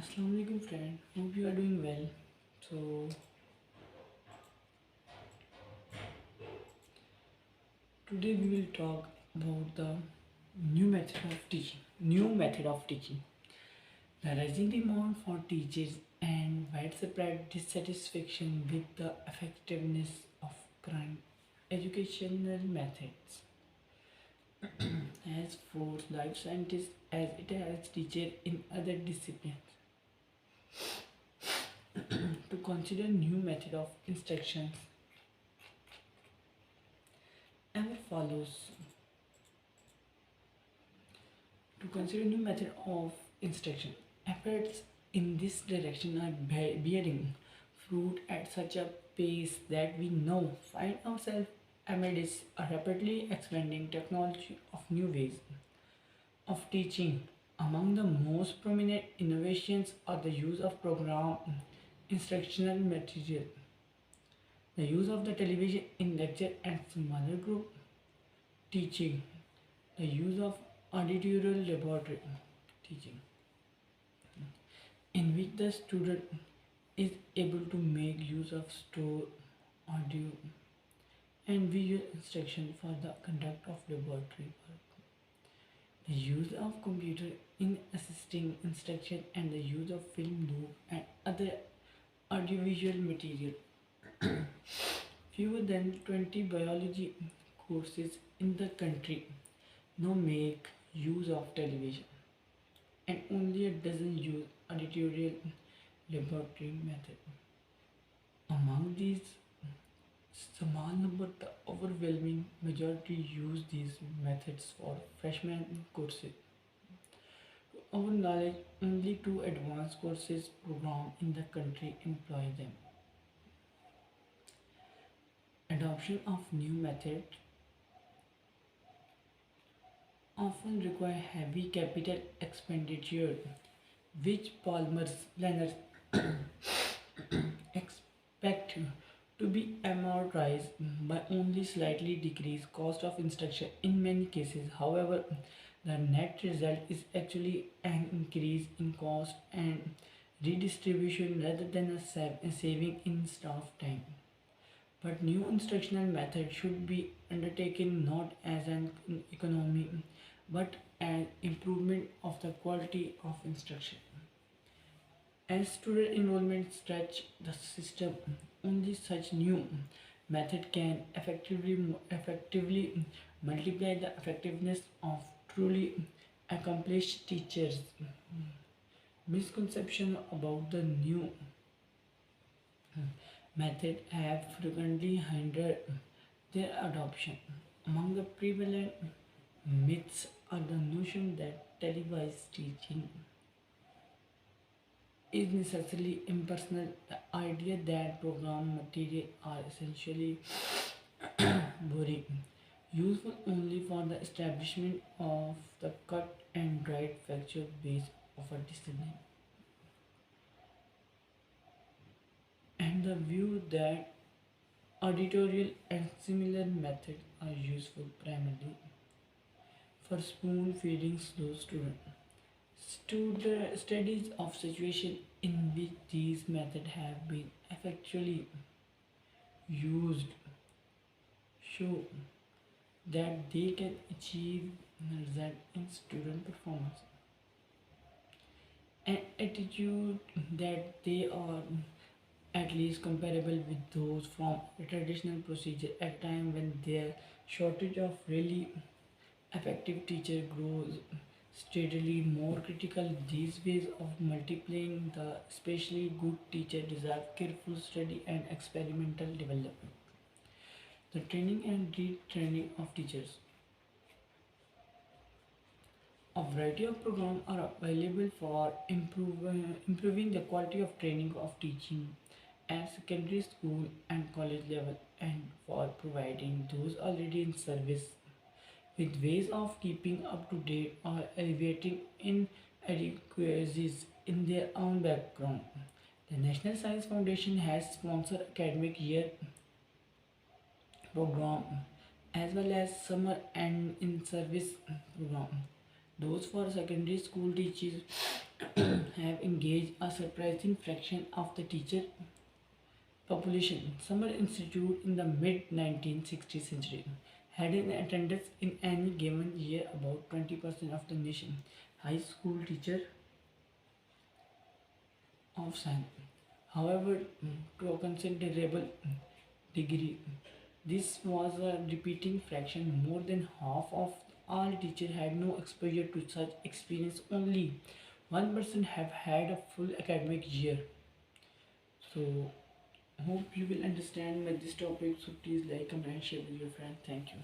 Assalamu alaikum friend, hope you are doing well. So today we will talk about the new method of teaching. New method of teaching. The rising demand for teachers and widespread dissatisfaction with the effectiveness of current educational methods has forced life scientists as it has teachers in other disciplines to consider new method of instructions and follows to consider new method of instruction. Efforts in this direction are bearing fruit at such a pace that we now find ourselves amidst a rapidly expanding technology of new ways of teaching. Among the most prominent innovations are the use of program instructional material, the use of the television in lecture and smaller group teaching, the use of auditorial laboratory teaching, in which the student is able to make use of store audio and visual instruction for the conduct of laboratory work. The use of computer in assisting instruction and the use of film loop and other audiovisual material. Fewer than 20 biology courses in the country now make use of television and only a dozen use editorial laboratory method. Among these small number, the overwhelming majority use these methods for freshman courses. To our knowledge, only two advanced courses program in the country employ them. Adoption of new methods often require heavy capital expenditure, which Palmer's planners expect to be amortized by only slightly decreased cost of instruction in many cases. However, the net result is actually an increase in cost and redistribution rather than a saving in staff time. But new instructional method should be undertaken not as an economy but an improvement of the quality of instruction. As student enrollment stretch the system, only such new method can effectively multiply the effectiveness of truly accomplished teachers. Misconception about the new method have frequently hindered their adoption. Among the prevalent myths are the notion that televised teaching is necessarily impersonal, the idea that program material are essentially boring, useful only for the establishment of the cut and dried factual base of a discipline, and the view that auditorial and similar methods are useful primarily for spoon feeding slow students. Studies of situations in which these methods have been effectually used show that they can achieve result in student performance and attitude that they are at least comparable with those from a traditional procedure at a time when their shortage of really effective teacher grows steadily more critical. These ways of multiplying the especially good teacher deserve careful study and experimental development. The training and retraining of teachers. A variety of programs are available for improving the quality of training of teaching at secondary school and college level and for providing those already in service with ways of keeping up to date or alleviating inadequacies in their own background. The National Science Foundation has sponsored academic year program as well as summer and in service program Those for secondary school teachers have engaged a surprising fraction of the teacher population. Summer Institute in the mid 1960th century had an attendance in any given year about 20% of the nation high school teacher of science. However, to a considerable degree, this was a repeating fraction. More than half of all teachers had no exposure to such experience. Only 1% have had a full academic year. So, hope you will understand this topic. So, please like, comment, share with your friends. Thank you.